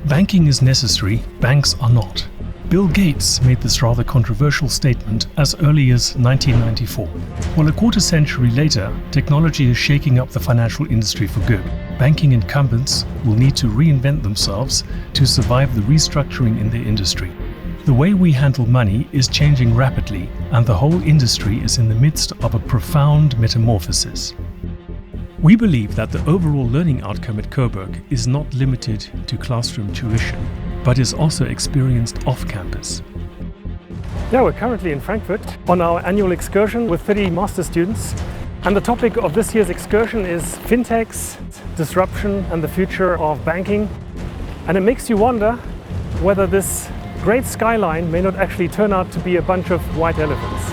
Banking is necessary, banks are not. Bill Gates made this rather controversial statement as early as 1994. Well, a quarter century later, technology is shaking up the financial industry for good. Banking incumbents will need to reinvent themselves to survive the restructuring in their industry. The way we handle money is changing rapidly, and the whole industry is in the midst of a profound metamorphosis. We believe that the overall learning outcome at Coburg is not limited to classroom tuition, but is also experienced off-campus. Yeah, we're currently in Frankfurt on our annual excursion with 30 master students. And the topic of this year's excursion is fintechs, disruption and the future of banking. And it makes you wonder whether this great skyline may not actually turn out to be a bunch of white elephants.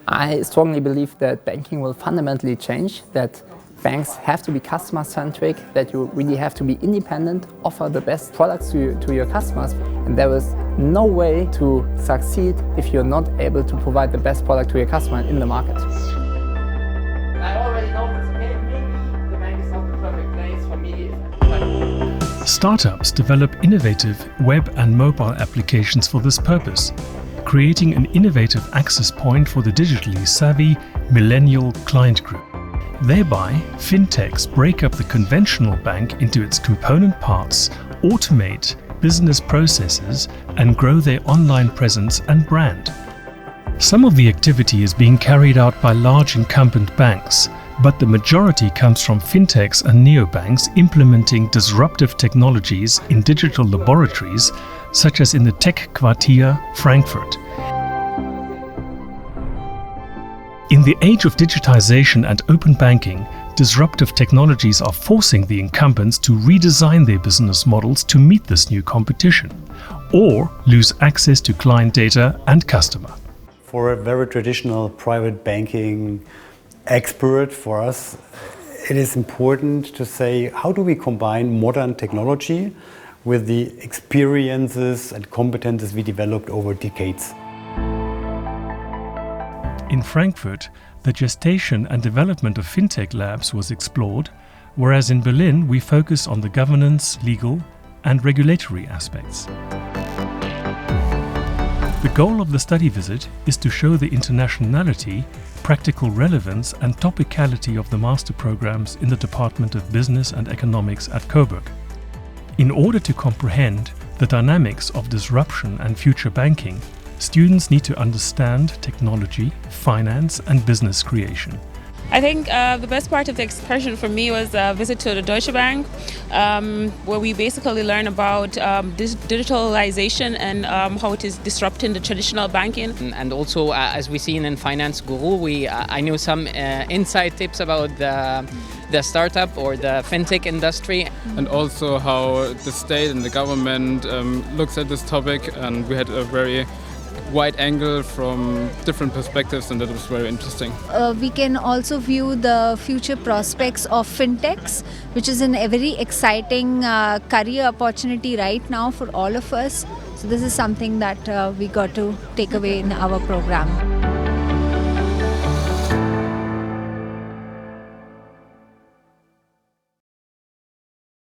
I strongly believe that banking will fundamentally change, that banks have to be customer-centric, that you really have to be independent, offer the best products to your customers, and there is no way to succeed if you're not able to provide the best product to your customer in the market. I already know this, okay? Maybe the bank is not the perfect place for me. Startups develop innovative web and mobile applications for this purpose, creating an innovative access point for the digitally savvy millennial client group. Thereby, fintechs break up the conventional bank into its component parts, automate business processes, and grow their online presence and brand. Some of the activity is being carried out by large incumbent banks, but the majority comes from fintechs and neobanks implementing disruptive technologies in digital laboratories, such as in the Tech Quartier Frankfurt. In the age of digitization and open banking, disruptive technologies are forcing the incumbents to redesign their business models to meet this new competition, or lose access to client data and customer. For a very traditional private banking expert, for us, it is important to say, how do we combine modern technology with the experiences and competences we developed over decades? In Frankfurt, the gestation and development of fintech labs was explored, whereas in Berlin we focus on the governance, legal and regulatory aspects. The goal of the study visit is to show the internationality, practical relevance and topicality of the master programs in the Department of Business and Economics at Coburg. In order to comprehend the dynamics of disruption and future banking, students need to understand technology, finance and business creation. I think the best part of the excursion for me was a visit to the Deutsche Bank, where we basically learn about digitalization and how it is disrupting the traditional banking. And also, as we seen in Finance Guru, I knew some inside tips about the startup or the fintech industry. And also how the state and the government looks at this topic, and we had a very wide angle from different perspectives, and that was very interesting. We can also view the future prospects of fintechs, which is a very exciting career opportunity right now for all of us. So this is something that we got to take away in our program.